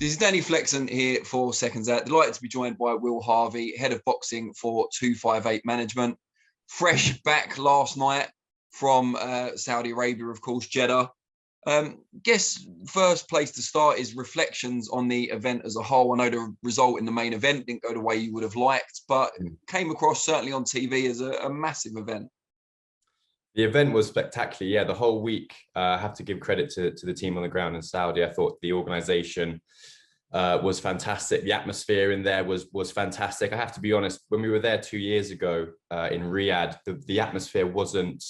This is Danny Flexen here for Seconds Out. Delighted to be joined by Will Harvey, head of boxing for 258 Management. Fresh back last night from Saudi Arabia, of course, Jeddah. Guess first place to start is reflections on the event as a whole. I know the result in the main event didn't go the way you would have liked, but came across certainly on TV as a massive event. The event was spectacular. Yeah, the whole week, I have to give credit to the team on the ground in Saudi. I thought the organization was fantastic. The atmosphere in there was fantastic. I have to be honest, when we were there 2 years ago in Riyadh, the atmosphere wasn't,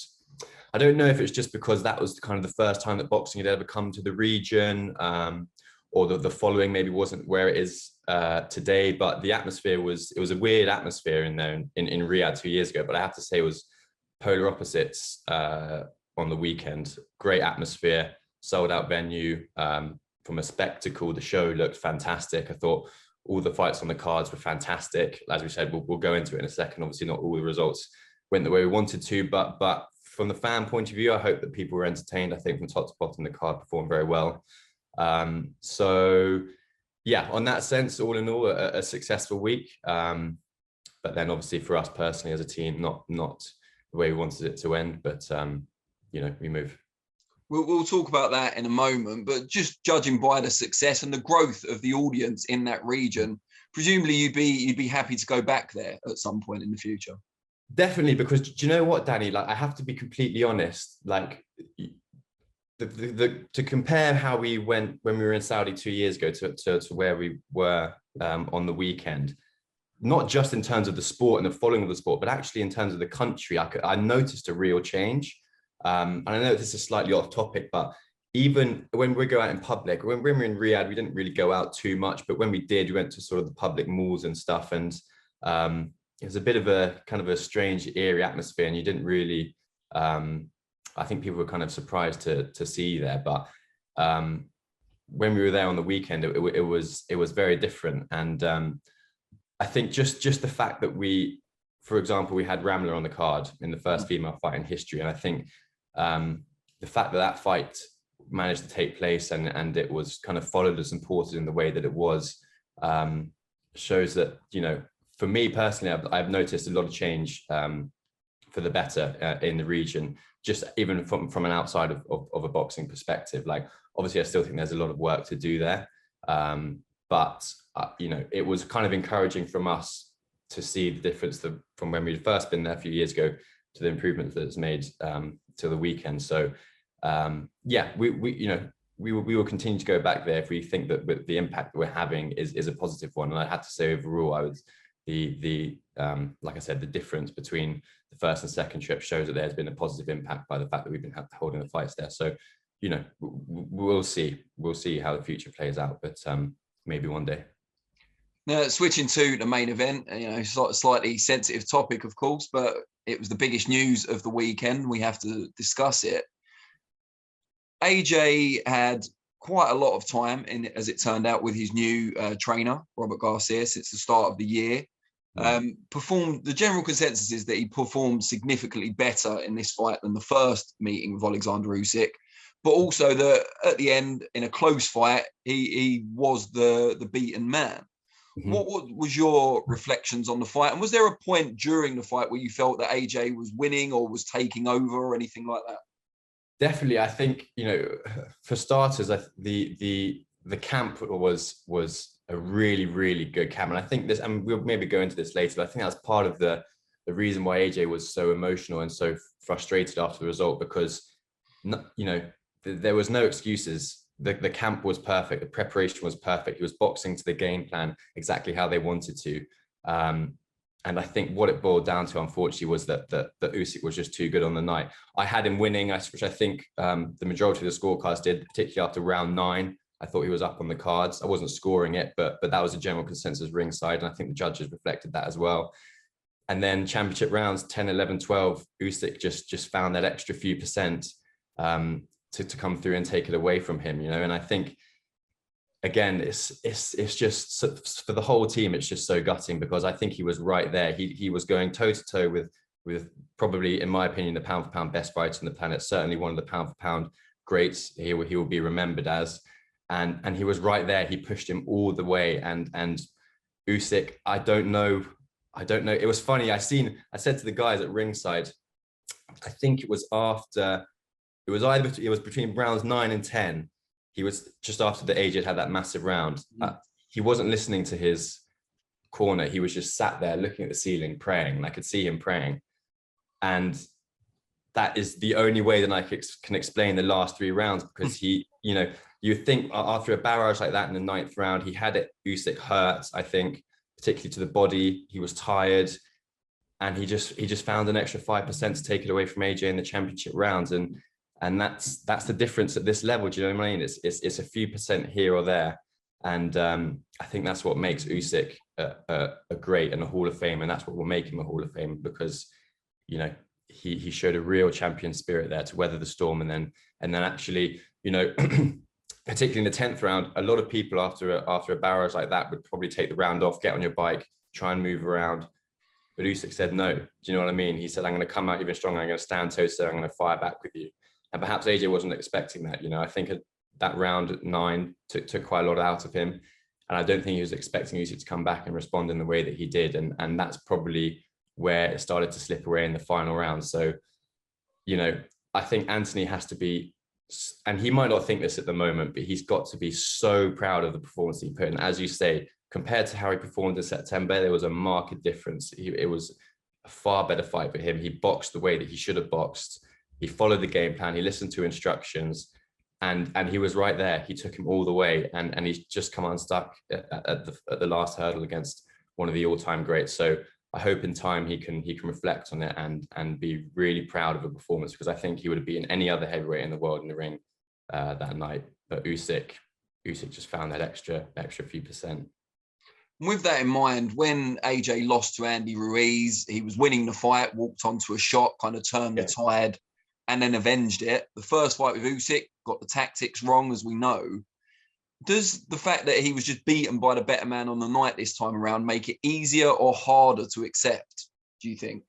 I don't know if it's just because that was kind of the first time that boxing had ever come to the region, or the following maybe wasn't where it is today, but the atmosphere it was a weird atmosphere in there in Riyadh 2 years ago. But I have to say it was polar opposites on the weekend. Great atmosphere, sold out venue. From a spectacle, the show looked fantastic. I thought all the fights on the cards were fantastic. As we said, we'll go into it in a second. Obviously, not all the results went the way we wanted to, but from the fan point of view, I hope that people were entertained. I think from top to bottom, the card performed very well. So yeah, on that sense, all in all, a successful week. But then obviously for us personally as a team, not the way we wanted it to end, but you know, we move. We'll talk about that in a moment, but just judging by the success and the growth of the audience in that region, presumably you'd be happy to go back there at some point in the future. Definitely, because do you know what, Danny? Like, I have to be completely honest. Like, to compare how we went when we were in Saudi 2 years ago to where we were on the weekend, not just in terms of the sport and the following of the sport, but actually in terms of the country, I noticed a real change. And I know this is slightly off topic, but even when we go out in public, when we were in Riyadh, we didn't really go out too much, but when we did, we went to sort of the public malls and stuff. And it was a bit of a kind of a strange, eerie atmosphere. And you didn't really, I think people were kind of surprised to see there. But when we were there on the weekend, it was very different. And I think just the fact that for example, we had Ramla on the card in the first female fight in history. And I think the fact that fight managed to take place and it was kind of followed and supported in the way that it was, shows that, you know, for me personally, I've noticed a lot of change for the better in the region, just even from an outside of a boxing perspective. Like, obviously, I still think there's a lot of work to do there. But, you know, it was kind of encouraging from us to see the difference from when we'd first been there a few years ago to the improvements that it's made to the weekend. So yeah, we will continue to go back there if we think that the impact that we're having is a positive one. And I had to say overall, like I said, the difference between the first and second trip shows that there's been a positive impact by the fact that we've been holding the fights there. So, you know, we'll see how the future plays out, but maybe one day. Now, switching to the main event, you know, slightly sensitive topic, of course, but it was the biggest news of the weekend. We have to discuss it. AJ had quite a lot of time, as it turned out, with his new trainer, Robert Garcia, since the start of the year. The general consensus is that he performed significantly better in this fight than the first meeting with Oleksandr Usyk, but also that at the end, in a close fight, he was the beaten man. What was your reflections on the fight? And was there a point during the fight where you felt that AJ was winning or was taking over or anything like that? Definitely. I think, you know, for starters, the camp was a really, really good camp. And I think this, and we'll maybe go into this later, but I think that's part of the reason why AJ was so emotional and so frustrated after the result, because, you know, there was no excuses. The camp was perfect. The preparation was perfect. He was boxing to the game plan exactly how they wanted to. And I think what it boiled down to, unfortunately, was that Usyk was just too good on the night. I had him winning, which I think the majority of the scorecards did, particularly after round 9. I thought he was up on the cards. I wasn't scoring it, but that was a general consensus ringside. And I think the judges reflected that as well. And then championship rounds 10, 11, 12, Usyk just found that extra few percent to come through and take it away from him, you know. And I think, again, it's just, for the whole team, it's just so gutting, because I think he was right there. He was going toe to toe with probably, in my opinion, the pound for pound best fighter on the planet, certainly one of the pound for pound greats. He will be remembered as. and he was right there. He pushed him all the way, and Usyk, I don't know. It was funny. I said to the guys at ringside, I think it was between rounds 9 and 10. He was just after the AJ had that massive round. He wasn't listening to his corner. He was just sat there looking at the ceiling, praying. And I could see him praying. And that is the only way that I can explain the last 3 rounds, because he, you think after a barrage like that in the 9th round, he had it. Usyk hurt, I think, particularly to the body. He was tired, and he just found an extra 5% to take it away from AJ in the championship rounds. And that's the difference at this level. Do you know what I mean? It's a few percent here or there. And I think that's what makes Usyk a great and a Hall of Fame. And that's what will make him a Hall of Fame, because, he showed a real champion spirit there to weather the storm. And then actually, particularly in the 10th round, a lot of people after a barrage like that would probably take the round off, get on your bike, try and move around. But Usyk said no. Do you know what I mean? He said, I'm going to come out even stronger. I'm going to stand toe-to-toe. I'm going to fire back with you. And perhaps AJ wasn't expecting that. I think that round at 9 took quite a lot out of him. And I don't think he was expecting Usyk to come back and respond in the way that he did. And that's probably where it started to slip away in the final round. So, I think Anthony has to be, and he might not think this at the moment, but he's got to be so proud of the performance he put in. As you say, compared to how he performed in September, there was a marked difference. It was a far better fight for him. He boxed the way that he should have boxed. He followed the game plan. He listened to instructions, and he was right there. He took him all the way, and he's just come unstuck at the last hurdle against one of the all-time greats. So I hope in time he can reflect on it and be really proud of a performance, because I think he would have beaten any other heavyweight in the world in the ring that night. But Usyk just found that extra few percent. With that in mind, when AJ lost to Andy Ruiz, he was winning the fight, walked onto a shot, kind of turned the tide, and then avenged it. The first fight with Usyk, got the tactics wrong, as we know. Does the fact that he was just beaten by the better man on the night this time around make it easier or harder to accept, do you think?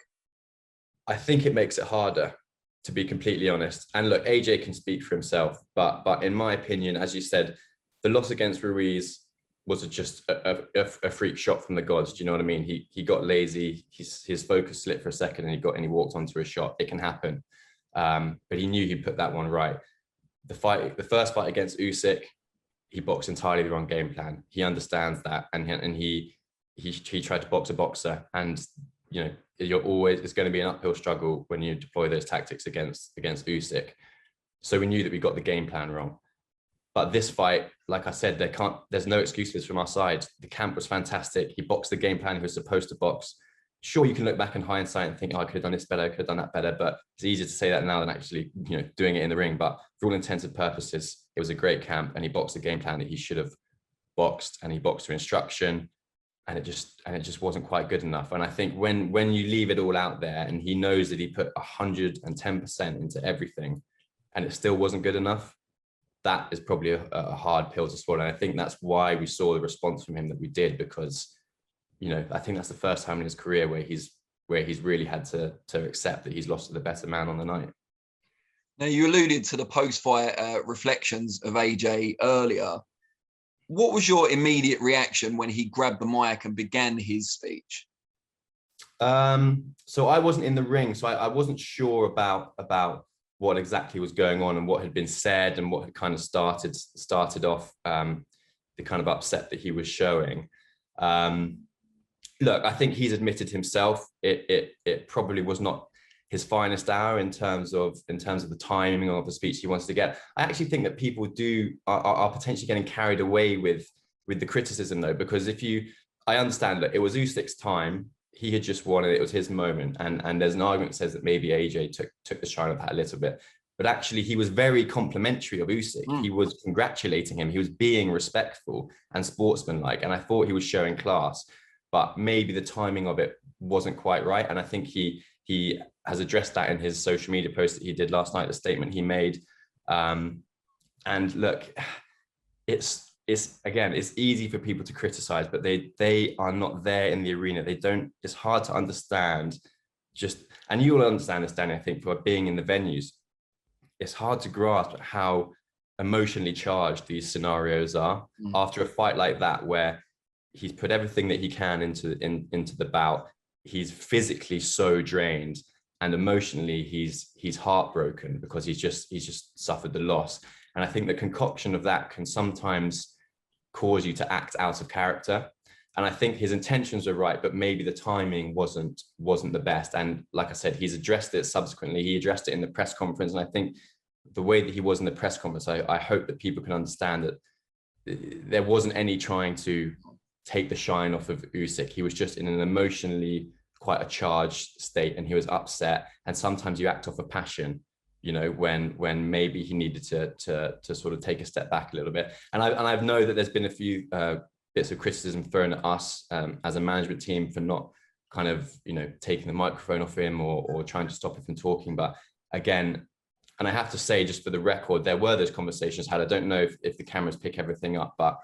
I think it makes it harder, to be completely honest. And look, AJ can speak for himself, but in my opinion, as you said, the loss against Ruiz was just a freak shot from the gods. Do you know what I mean? He got lazy, his focus slipped for a second, and he walked onto a shot. It can happen. But he knew he'd put that one right. The first fight against Usyk, he boxed entirely the wrong game plan. He understands that, and he tried to box a boxer, and it's going to be an uphill struggle when you deploy those tactics against Usyk. So we knew that we got the game plan wrong. But this fight, like I said, there's no excuses from our side. The camp was fantastic. He boxed the game plan he was supposed to box. Sure, you can look back in hindsight and think, oh, I could have done this better, I could have done that better, but it's easier to say that now than actually, doing it in the ring. But for all intents and purposes, it was a great camp, and he boxed the game plan that he should have boxed, and he boxed to instruction, and it just wasn't quite good enough. And I think when you leave it all out there, and he knows that he put 110% into everything, and it still wasn't good enough, that is probably a hard pill to swallow. And I think that's why we saw the response from him that we did, because I think that's the first time in his career where he's really had to accept that he's lost to the better man on the night. Now, you alluded to the post-fight reflections of AJ earlier. What was your immediate reaction when he grabbed the mic and began his speech? So I wasn't in the ring, so I wasn't sure about what exactly was going on and what had been said and what had kind of started off the kind of upset that he was showing. Look, I think he's admitted himself it probably was not his finest hour in terms of the timing of the speech he wants to get. I actually think that people are potentially getting carried away with the criticism, though, because I understand that it was Usyk's time. He had just won it. It was his moment. And there's an argument that says that maybe AJ took the shine of that a little bit. But actually, he was very complimentary of Usyk. He was congratulating him. He was being respectful and sportsmanlike. And I thought he was showing class. But maybe the timing of it wasn't quite right. And I think he has addressed that in his social media post that he did last night, the statement he made. And look, it's easy for people to criticize, but they are not there in the arena. It's hard to understand and you will understand this, Danny, I think, for being in the venues. It's hard to grasp how emotionally charged these scenarios are after a fight like that, where he's put everything that he can into the bout. He's physically so drained, and emotionally he's heartbroken because he's just suffered the loss. And I think the concoction of that can sometimes cause you to act out of character. And I think his intentions were right, but maybe the timing wasn't the best. And like I said, he's addressed it subsequently. He addressed it in the press conference. And I think the way that he was in the press conference, I hope that people can understand that there wasn't any trying to take the shine off of Usyk. He was just in an emotionally quite a charged state, and he was upset. And sometimes you act off of passion, you know, when maybe he needed to sort of take a step back a little bit. And I know that there's been a few bits of criticism thrown at us as a management team for not kind of, you know, taking the microphone off him or trying to stop him from talking. But again, and I have to say, just for the record, there were those conversations had. I don't know if the cameras pick everything up, but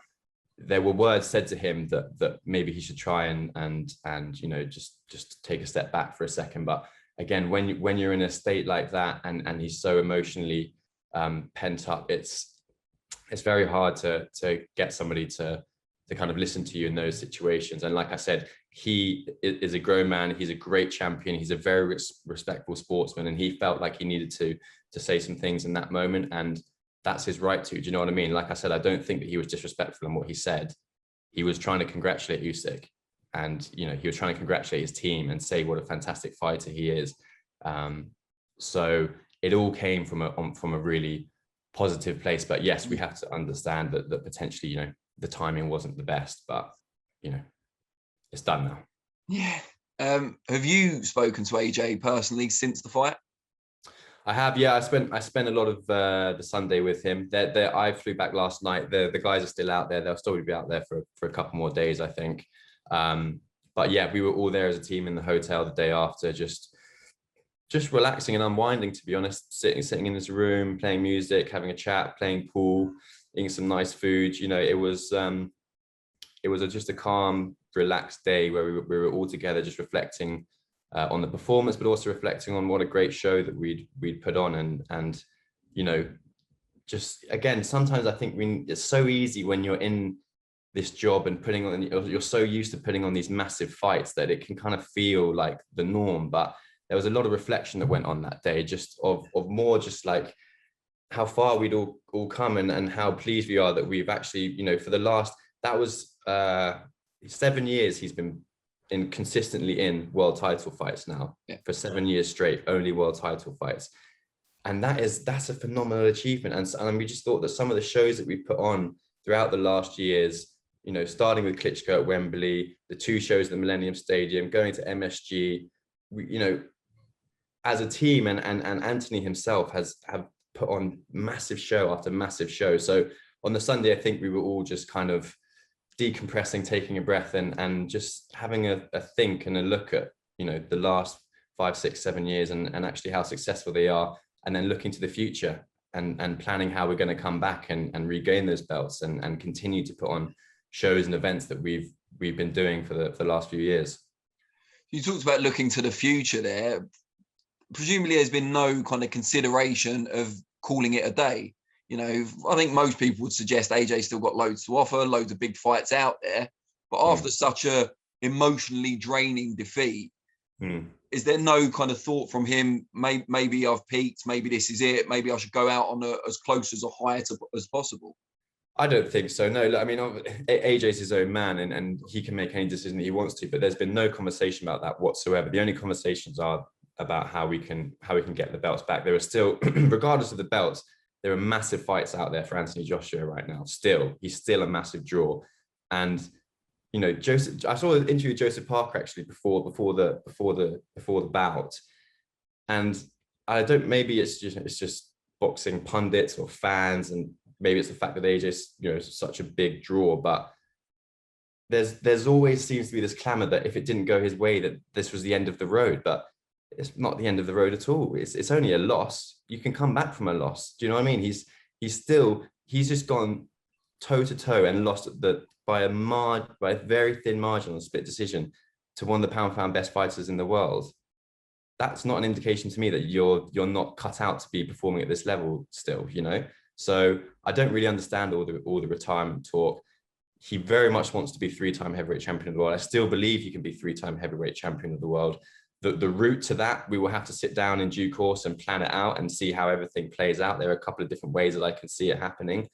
there were words said to him that maybe he should try and you know, just take a step back for a second. But again, when you're in a state like that and he's so emotionally pent up, it's very hard to get somebody to kind of listen to you in those situations. And like I said, he is a grown man. He's a great champion. He's a very respectful sportsman, and he felt like he needed to say some things in that moment, and that's his right to. Do you know what I mean? Like I said, I don't think that he was disrespectful in what he said. He was trying to congratulate Usyk, and you know, he was trying to congratulate his team and say what a fantastic fighter he is. So it all came from a really positive place. But yes, we have to understand that potentially, you know, the timing wasn't the best, but you know, it's done now. Yeah. Have you spoken to AJ personally since the fight? I have, yeah. I spent a lot of the Sunday with him. I flew back last night. The guys are still out there. They'll still be out there for a couple more days, I think. But yeah, we were all there as a team in the hotel the day after, just relaxing and unwinding, to be honest, sitting in this room, playing music, having a chat, playing pool, eating some nice food. You know, it was just a calm, relaxed day where we were all together, just reflecting on the performance, but also reflecting on what a great show that we'd put on. And you know, just again, sometimes I think it's so easy when you're in this job and you're so used to putting on these massive fights that it can kind of feel like the norm. But there was a lot of reflection that went on that day, just of more just like how far we'd all come and how pleased we are that we've actually, you know, for the last, that was 7 years he's been consistently in world title fights now. Yeah. For 7 years straight, only world title fights. And that's a phenomenal achievement. And we just thought that some of the shows that we put on throughout the last years, you know, starting with Klitschko at Wembley, the 2 shows at the Millennium Stadium, going to MSG, you know, as a team, and Anthony himself have put on massive show after massive show. So on the Sunday, I think we were all just kind of decompressing, taking a breath, and just having a think and a look at, you know, the last 5, 6, 7 years and actually how successful they are, and then looking to the future and planning how we're going to come back and regain those belts and continue to put on shows and events that we've been doing for the last few years. You talked about looking to the future there. Presumably there's been no kind of consideration of calling it a day. You know, I think most people would suggest AJ's still got loads to offer, loads of big fights out there. But after such a emotionally draining defeat, is there no kind of thought from him, maybe I've peaked, maybe this is it, maybe I should go out on as close as a high as possible? I don't think so. No, I mean, AJ's his own man and he can make any decision that he wants to, but there's been no conversation about that whatsoever. The only conversations are about how we can get the belts back. There are still, regardless of the belts, there are massive fights out there for Anthony Joshua right now. He's still a massive draw. And you know, I saw an interview with Joseph Parker actually before the bout, and I don't. Maybe it's just boxing pundits or fans, and maybe it's the fact that AJ's, you know, such a big draw. But there's always seems to be this clamor that if it didn't go his way, that this was the end of the road. But it's not the end of the road at all. It's only a loss. You can come back from a loss. Do you know what I mean? He's just gone toe to toe and lost by a very thin margin on a split decision to one of the pound for pound best fighters in the world. That's not an indication to me that you're not cut out to be performing at this level still, you know? So I don't really understand all the retirement talk. He very much wants to be 3-time heavyweight champion of the world. I still believe he can be 3-time heavyweight champion of the world. The route to that, we will have to sit down in due course and plan it out and see how everything plays out. There are a couple of different ways that I can see it happening,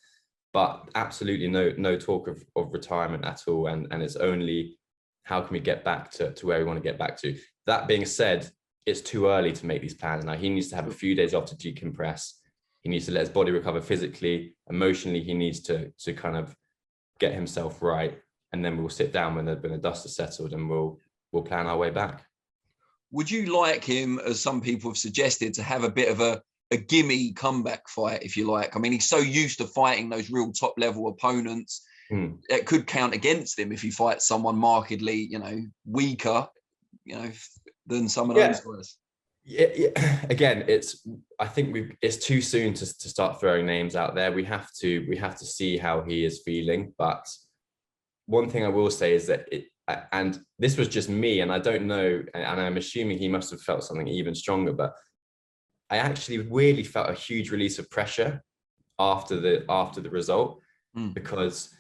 but absolutely no talk of retirement at all. And it's only how can we get back to where we want to get back to. That being said, it's too early to make these plans. Now he needs to have a few days off to decompress. He needs to let his body recover physically, emotionally. He needs to kind of get himself right. And then we'll sit down when the dust has settled and we'll plan our way back. Would you like him, as some people have suggested, to have a bit of a gimme comeback fight, if you like? I mean, he's so used to fighting those real top level opponents. It could count against him if he fights someone markedly, weaker, than some of those guys. Yeah. Again, I think it's too soon to start throwing names out there. We have to see how he is feeling. But one thing I will say is that and this was just me, and I don't know, and I'm assuming he must have felt something even stronger, but I actually weirdly felt a huge release of pressure after the result, because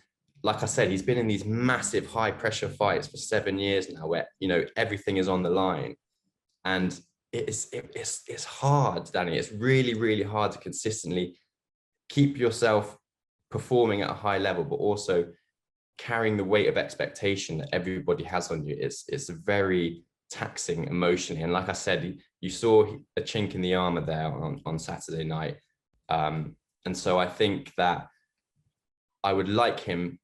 like I said, he's been in these massive high pressure fights for 7 years now where, everything is on the line. And it's hard, Danny. It's really, really hard to consistently keep yourself performing at a high level, but also carrying the weight of expectation that everybody has on you. It's very taxing emotionally. And like I said, you saw a chink in the armor there on Saturday night. And so I think that I would like him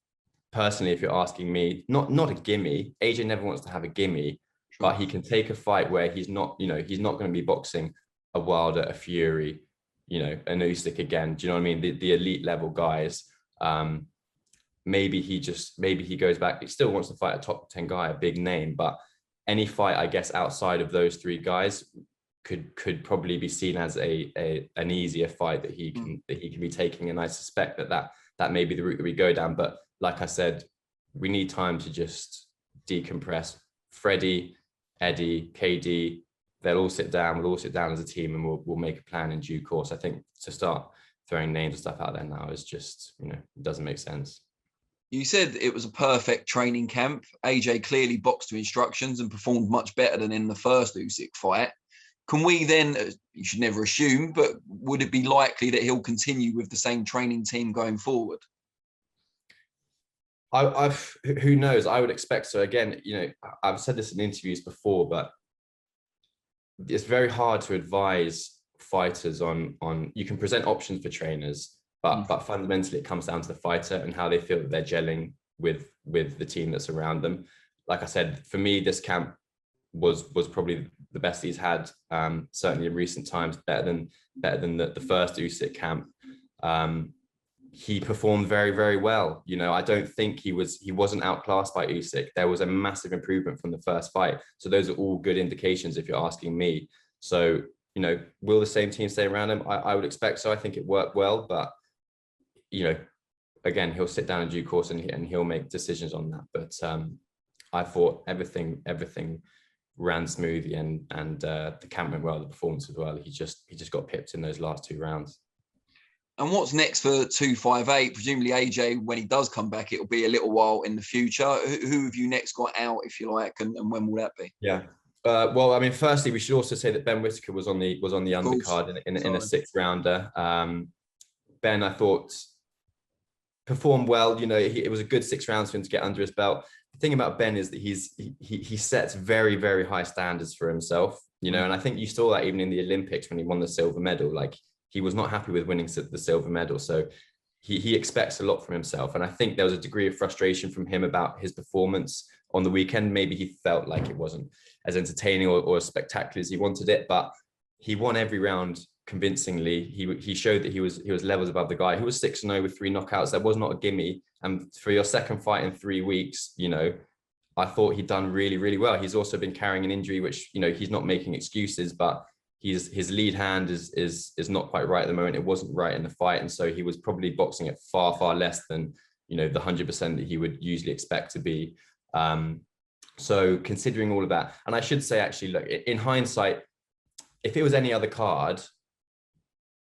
personally, if you're asking me, not a gimme. AJ never wants to have a gimme, but he can take a fight where he's not going to be boxing a Wilder, a Fury, an Usyk again. Do you know what I mean? The elite level guys. Maybe he goes back. He still wants to fight a top 10 guy, a big name, but any fight, I guess, outside of those three guys could probably be seen as an easier fight that he can be taking. And I suspect that may be the route that we go down. But like I said, we need time to just decompress. Freddie, Eddie, KD, they'll all sit down. We'll all sit down as a team, and we'll make a plan in due course. I think to start throwing names and stuff out there now is just, it doesn't make sense. You said it was a perfect training camp. AJ clearly boxed to instructions and performed much better than in the first Usyk fight. Can we then, you should never assume, but would it be likely that he'll continue with the same training team going forward? Who knows? I would expect so. Again, I've said this in interviews before, but it's very hard to advise fighters on. You can present options for trainers, but fundamentally it comes down to the fighter and how they feel that they're gelling with the team that's around them. Like I said, for me, this camp was probably the best he's had, certainly in recent times, better than the first Usyk camp. He performed very, very well. I don't think he wasn't outclassed by Usyk. There was a massive improvement from the first fight. So those are all good indications if you're asking me. So, will the same team stay around him? I would expect so. I think it worked well, but again, he'll sit down in due course and he'll make decisions on that. But I thought everything ran smoothly and the camp went well, the performance as well. He just got pipped in those last 2 rounds. And what's next for 258? Presumably AJ, when he does come back, it'll be a little while in the future. Who have you next got out, if you like, and when will that be? Yeah. Well, I mean, firstly, we should also say that Ben Whittaker was on the undercard in a 6th rounder. Ben, I thought, performed well. It was a good 6 rounds for him to get under his belt. The thing about Ben is that he sets very, very high standards for himself. And I think you saw that even in the Olympics when he won the silver medal. Like, he was not happy with winning the silver medal. So he expects a lot from himself. And I think there was a degree of frustration from him about his performance on the weekend. Maybe he felt like it wasn't as entertaining or as spectacular as he wanted it, but he won every round convincingly. He showed that he was levels above the guy who was 6-0 with 3 knockouts. That was not a gimme. And for your second fight in 3 weeks, I thought he'd done really, really well. He's also been carrying an injury, which, he's not making excuses, but his lead hand is not quite right at the moment. It wasn't right in the fight. And so he was probably boxing at far, far less than, the 100% that he would usually expect to be. So considering all of that, and I should say, actually, look, in hindsight, if it was any other card,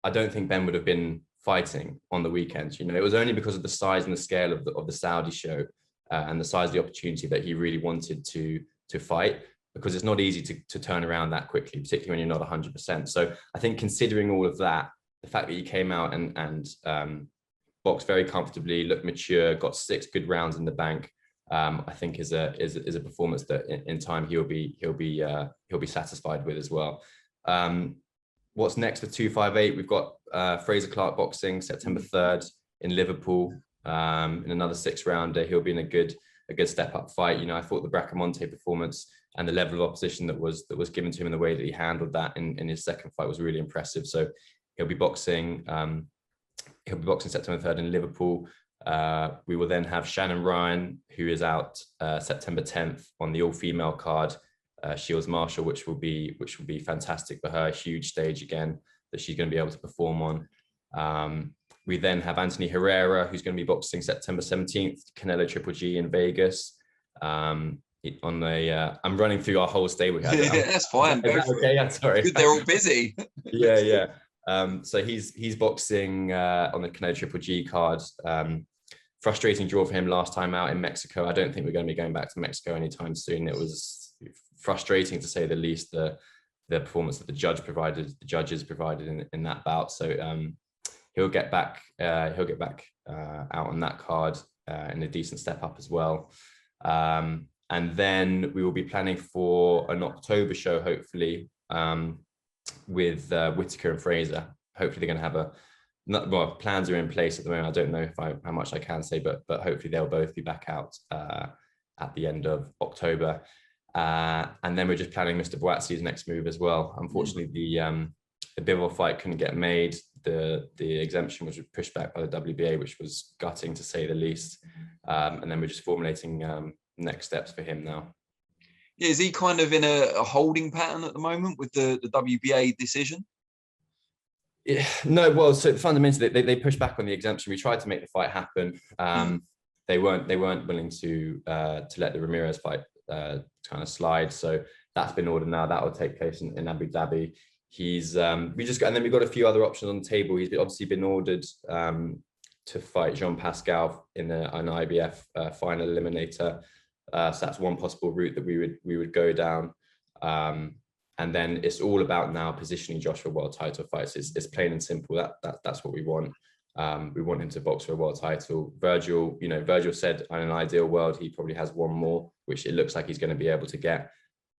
I don't think Ben would have been fighting on the weekends. You know, it was only because of the size and the scale of the Saudi show and the size of the opportunity that he really wanted to fight, because it's not easy to turn around that quickly, particularly when you're not 100%. So I think considering all of that, the fact that he came out and boxed very comfortably, looked mature, got 6 good rounds in the bank, I think is a performance that in time he'll be satisfied with as well. What's next for 258? We've got Fraser Clark boxing September 3rd in Liverpool in another 6-rounder. He'll be in a good step up fight. You know, I thought the Bracamonte performance and the level of opposition that was given to him and the way that he handled that in his second fight was really impressive. So he'll be boxing September 3rd in Liverpool. We will then have Shannon Ryan, who is out September 10th on the all-female card, Shields Marshall, which will be fantastic for her. A huge stage again that she's going to be able to perform on. We then have Anthony Herrera, who's going to be boxing September 17th, Canelo Triple G in Vegas. I'm running through our whole stable here. Yeah, that's fine. Okay, yeah, sorry. Good, they're all busy. Yeah. So he's boxing on the Canelo Triple G card. Frustrating draw for him last time out in Mexico. I don't think we're going to be going back to Mexico anytime soon. It was frustrating to say the least, the performance that the judges provided in that bout. So he'll get back out on that card in a decent step up as well. And then we will be planning for an October show, hopefully, with Whittaker and Fraser. Hopefully they're going to have plans are in place at the moment. I don't know how much I can say, but hopefully they'll both be back out at the end of October. And then we're just planning Mr. Boatsie's next move as well. Unfortunately, the Bivol fight couldn't get made. The exemption was pushed back by the WBA, which was gutting to say the least. And then we're just formulating next steps for him now. Yeah, is he kind of in a holding pattern at the moment with the WBA decision? Yeah, no, well, so fundamentally they pushed back on the exemption. We tried to make the fight happen. They weren't willing to let the Ramirez fight kind of slide. So that's been ordered now. That will take place in Abu Dhabi. And then we've got a few other options on the table. He's obviously been ordered to fight Jean Pascal in an IBF final eliminator. So that's one possible route that we would go down. And then it's all about now positioning Josh for world title fights. It's plain and simple. That's what we want. We want him to box for a world title. Virgil said in an ideal world, he probably has one more, which it looks like he's going to be able to get.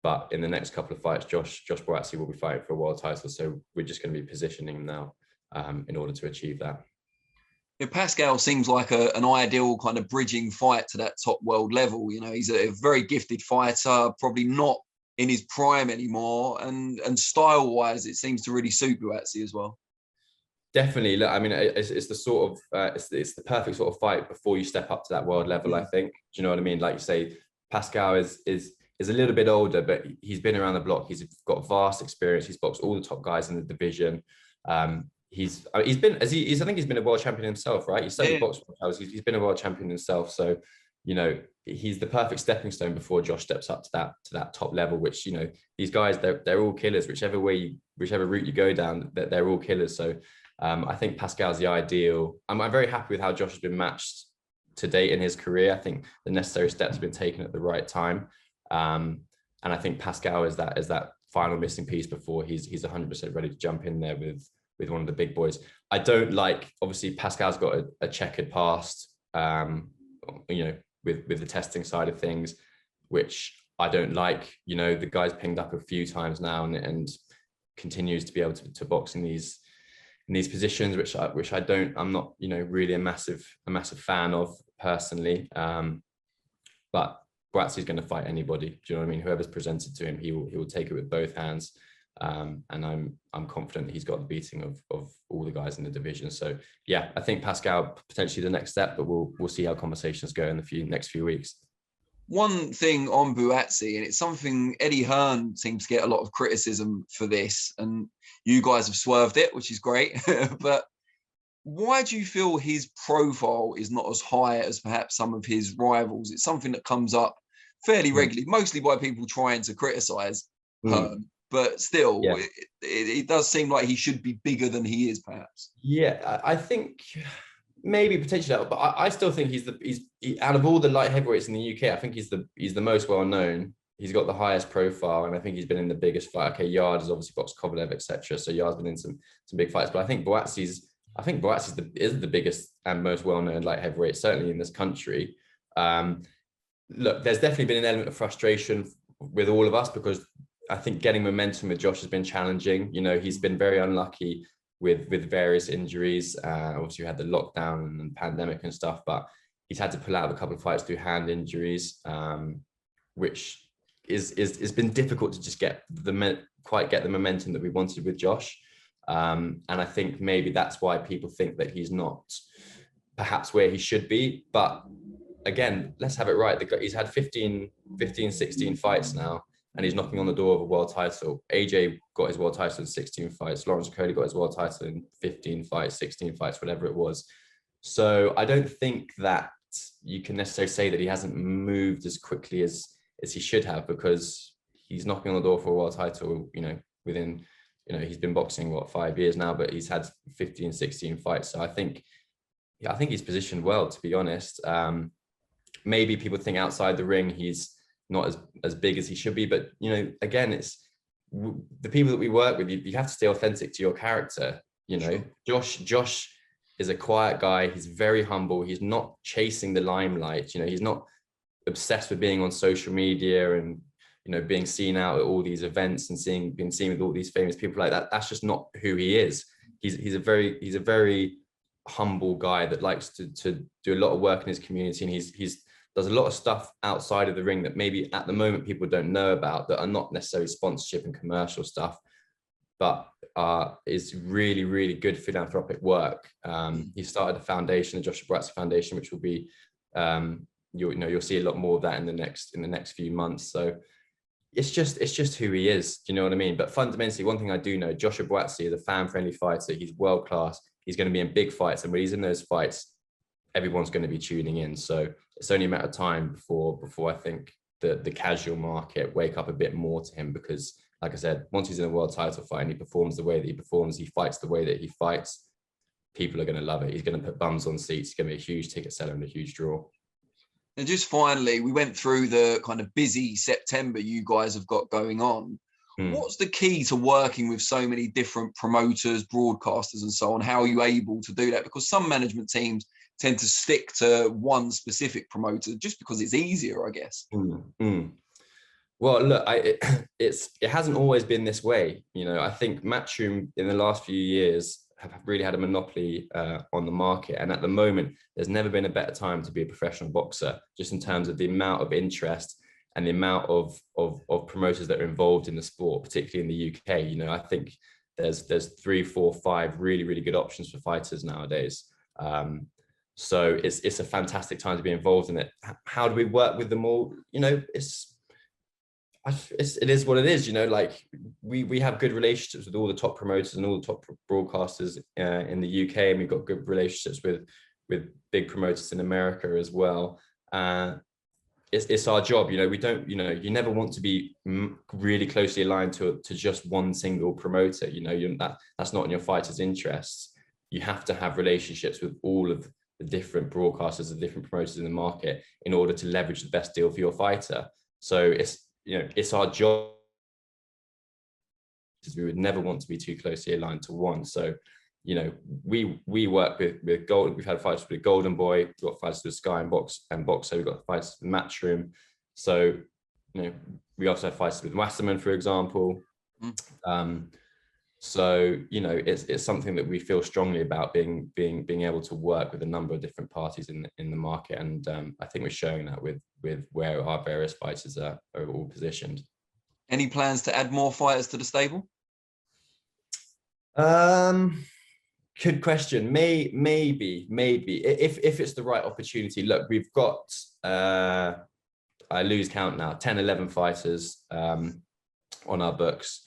But in the next couple of fights, Josh Boatsie will be fighting for a world title. So we're just going to be positioning him now in order to achieve that. Yeah, Pascal seems like an ideal kind of bridging fight to that top world level. You know, he's a very gifted fighter, probably not in his prime anymore, and style-wise, it seems to really suit Boatsie as well. Definitely. Look, I mean, it's the sort of it's the perfect sort of fight before you step up to that world level. I think. Do you know what I mean? Like you say, Pascal is a little bit older, but he's been around the block. He's got vast experience. He's boxed all the top guys in the division. He's been a world champion himself, right? He's certainly boxed. He's been a world champion himself. So, you know, he's the perfect stepping stone before Josh steps up to that top level. Which, you know, these guys they're all killers. Whichever route you go down, they're all killers. So, I think Pascal's the ideal. I'm very happy with how Josh has been matched to date in his career. I think the necessary steps have been taken at the right time. And I think Pascal is that final missing piece before he's 100% ready to jump in there with one of the big boys. I don't like, obviously Pascal's got a checkered past, you know, with the testing side of things, which I don't like. You know, the guy's pinged up a few times now and continues to be able to box in these positions, which I'm not, you know, really a massive fan of personally. But Boatsie's going to fight anybody. Do you know what I mean? Whoever's presented to him, he will take it with both hands. And I'm confident that he's got the beating of all the guys in the division. So yeah, I think Pascal potentially the next step, but we'll see how conversations go in the next few weeks. One thing on Boatsie, and it's something Eddie Hearn seems to get a lot of criticism for this, and you guys have swerved it, which is great. But why do you feel his profile is not as high as perhaps some of his rivals? It's something that comes up fairly regularly, mostly by people trying to criticize Hearn. but still, Yeah. it does seem like he should be bigger than he is, perhaps. Yeah, I think maybe potentially, but I still think out of all the light heavyweights in the UK, I think he's the most well known. He's got the highest profile, and I think he's been in the biggest fight. Okay, Yard has obviously boxed Kovalev, etc. So Yard's been in some big fights, but I think Boatsie's is the biggest and most well known light heavyweight, certainly in this country. Look, there's definitely been an element of frustration with all of us because I think getting momentum with Josh has been challenging. You know, he's been very unlucky with various injuries. Obviously, we had the lockdown and pandemic and stuff, but he's had to pull out a couple of fights through hand injuries, which is been difficult to just quite get the momentum that we wanted with Josh. And I think maybe that's why people think that he's not perhaps where he should be. But again, let's have it right. He's had 15, 16 fights now, and he's knocking on the door of a world title. AJ got his world title in 16 fights. Lawrence Cody got his world title in 15 fights, 16 fights, whatever it was. So I don't think that you can necessarily say that he hasn't moved as quickly as he should have, because he's knocking on the door for a world title, you know, within, you know, he's been boxing, 5 years now, but he's had 15, 16 fights. So I think he's positioned well, to be honest. Maybe people think outside the ring he's not as big as he should be, but you know, again, it's the people that we work with. You have to stay authentic to your character. You know, Josh is a quiet guy. He's very humble. He's not chasing the limelight. You know, he's not obsessed with being on social media and, you know, being seen out at all these events and being seen with all these famous people like that. That's just not who he is. He's a very humble guy that likes to do a lot of work in his community, and he's does a lot of stuff outside of the ring that maybe at the moment people don't know about, that are not necessarily sponsorship and commercial stuff, but is really, really good philanthropic work. He started a foundation, the Joshua Buatsi Foundation, which will be you'll see a lot more of that in the next few months. So it's just who he is. Do you know what I mean? But fundamentally, one thing I do know, Joshua Buatsi is a fan-friendly fighter. He's world class. He's going to be in big fights, and when he's in those fights, everyone's going to be tuning in. So it's only a matter of time before I think the casual market wake up a bit more to him, because like I said, once he's in a world title fight and he performs the way that he performs, he fights the way that he fights, people are going to love it. He's going to put bums on seats. He's going to be a huge ticket seller and a huge draw. And just finally, we went through the kind of busy September you guys have got going on. What's the key to working with so many different promoters, broadcasters, and so on? How are you able to do that? Because some management teams tend to stick to one specific promoter just because it's easier, I guess. Well, look, it hasn't always been this way. You know, I think Matchroom in the last few years have really had a monopoly on the market. And at the moment, there's never been a better time to be a professional boxer, just in terms of the amount of interest and the amount of promoters that are involved in the sport, particularly in the UK. You know, I think there's 3, 4, 5 really, really good options for fighters nowadays. So it's a fantastic time to be involved in it. How do we work with them all? You know, it is what it is. You know, like we have good relationships with all the top promoters and all the top broadcasters in the UK, and we've got good relationships with big promoters in America as well. It's our job. You know, we don't. You know, you never want to be really closely aligned to just one single promoter. You know, that's not in your fighter's interests. You have to have relationships with all of the different broadcasters, the different promoters in the market, in order to leverage the best deal for your fighter. So it's our job, because we would never want to be too closely aligned to one. So, you know, we work with Gold. We've had fights with Golden Boy. We've got fights with Sky and Boxer. We've got fights with Matchroom. So, you know, we also have fights with Wasserman, for example. So, you know, it's something that we feel strongly about, being able to work with a number of different parties in the market, and I think we're showing that with where our various fighters are all positioned. Any plans to add more fighters to the stable? Good question. Maybe if it's the right opportunity. Look, we've got I lose count now, 10, 11 fighters on our books.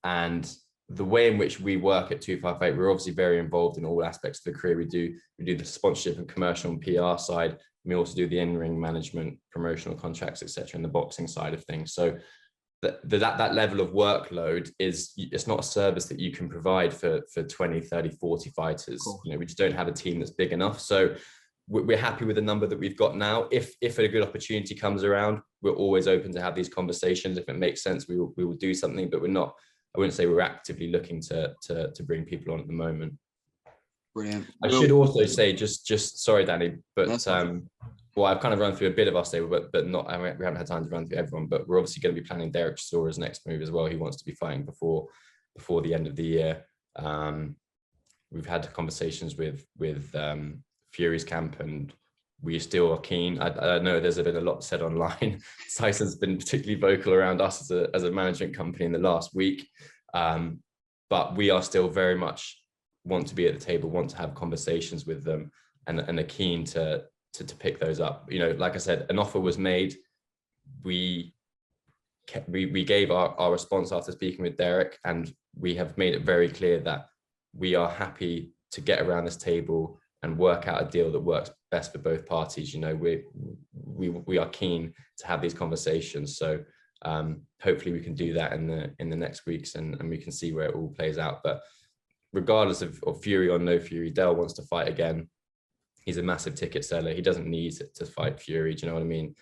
And the way in which we work at 258, we're obviously very involved in all aspects of the career. We do the sponsorship and commercial and PR side. We also do the in-ring management, promotional contracts, etc., and the boxing side of things. So that level of workload it's not a service that you can provide for 20, 30, 40 fighters. Cool. You know, we just don't have a team that's big enough. So we're happy with the number that we've got now. If a good opportunity comes around, we're always open to have these conversations. If it makes sense, we will do something, but I wouldn't say we're actively looking to bring people on at the moment. Brilliant. I should also say, just sorry, Danny, but well, I've kind of run through a bit of our stable, but not, we haven't had time to run through everyone, but we're obviously going to be planning Derek Chisora's next move as well. He wants to be fighting before the end of the year. We've had conversations with Fury's camp, and we still are keen. I know there's been a lot said online. Tyson's been particularly vocal around us as a management company in the last week, but we are still very much want to be at the table, want to have conversations with them, and are keen to pick those up. You know, like I said, an offer was made. We gave our response after speaking with Derek, and we have made it very clear that we are happy to get around this table and work out a deal that works best for both parties. You know, we are keen to have these conversations. So hopefully we can do that in the next weeks, and we can see where it all plays out. But regardless of Fury or no Fury, Dell wants to fight again. He's a massive ticket seller. He doesn't need to fight Fury. Do you know what I mean?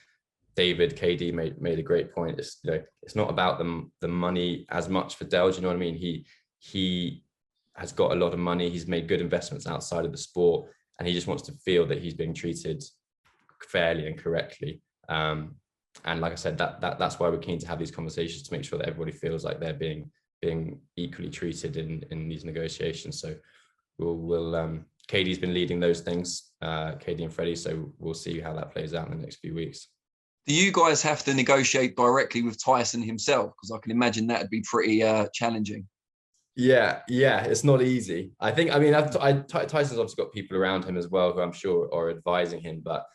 David, KD made a great point. It's, you know, it's not about the money as much for Dell. Do you know what I mean? He has got a lot of money. He's made good investments outside of the sport, and he just wants to feel that he's being treated fairly and correctly. And like I said, that's why we're keen to have these conversations, to make sure that everybody feels like they're being equally treated in these negotiations. So we'll KD's been leading those things, KD and Freddie. So we'll see how that plays out in the next few weeks. Do you guys have to negotiate directly with Tyson himself? Because I can imagine that'd be pretty challenging. Yeah, it's not easy. I think, I mean, Tyson's obviously got people around him as well who I'm sure are advising him, but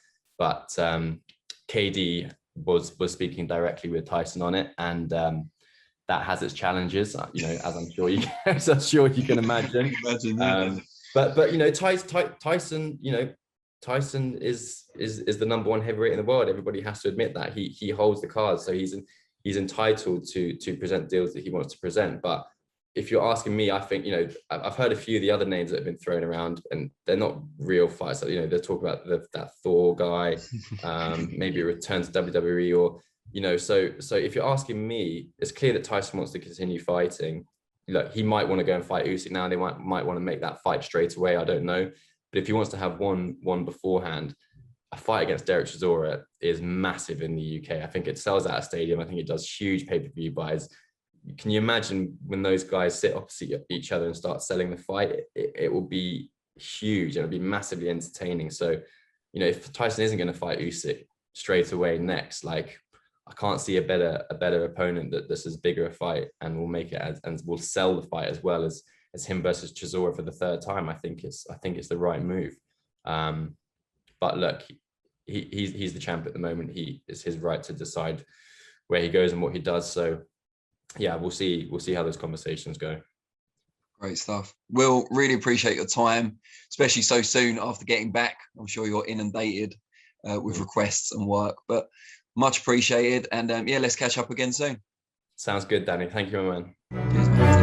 KD was speaking directly with Tyson on it, and that has its challenges, you know, as I'm sure you can imagine. But you know, Tyson, you know, Tyson is the number one heavyweight in the world. Everybody has to admit that. He holds the cards, so he's entitled to present deals that he wants to present. But if you're asking me, I think, you know, I've heard a few of the other names that have been thrown around, and they're not real fights. So, you know, they're talking about that Thor guy, maybe a return to WWE, or, you know, so if you're asking me, it's clear that Tyson wants to continue fighting. Look, he might want to go and fight Usyk now. They might want to make that fight straight away. I don't know. But if he wants to have one beforehand, a fight against Derek Chisora is massive in the UK. I think it sells out a stadium. I think it does huge pay-per-view buys. Can you imagine when those guys sit opposite each other and start selling the fight? It will be huge. It'll be massively entertaining. So, you know, if Tyson isn't going to fight Usyk straight away next, like, I can't see a better opponent that's as bigger a fight and will make it and will sell the fight as well as him versus Chisora for the third time. I think it's the right move. But look, he's the champ at the moment. It's his right to decide where he goes and what he does. So yeah, we'll see how those conversations go. Great stuff. Will, really appreciate your time, especially so soon after getting back. I'm sure you're inundated with requests and work, but much appreciated. And yeah, let's catch up again soon. Sounds good, Danny. Thank you, my man. Cheers, man.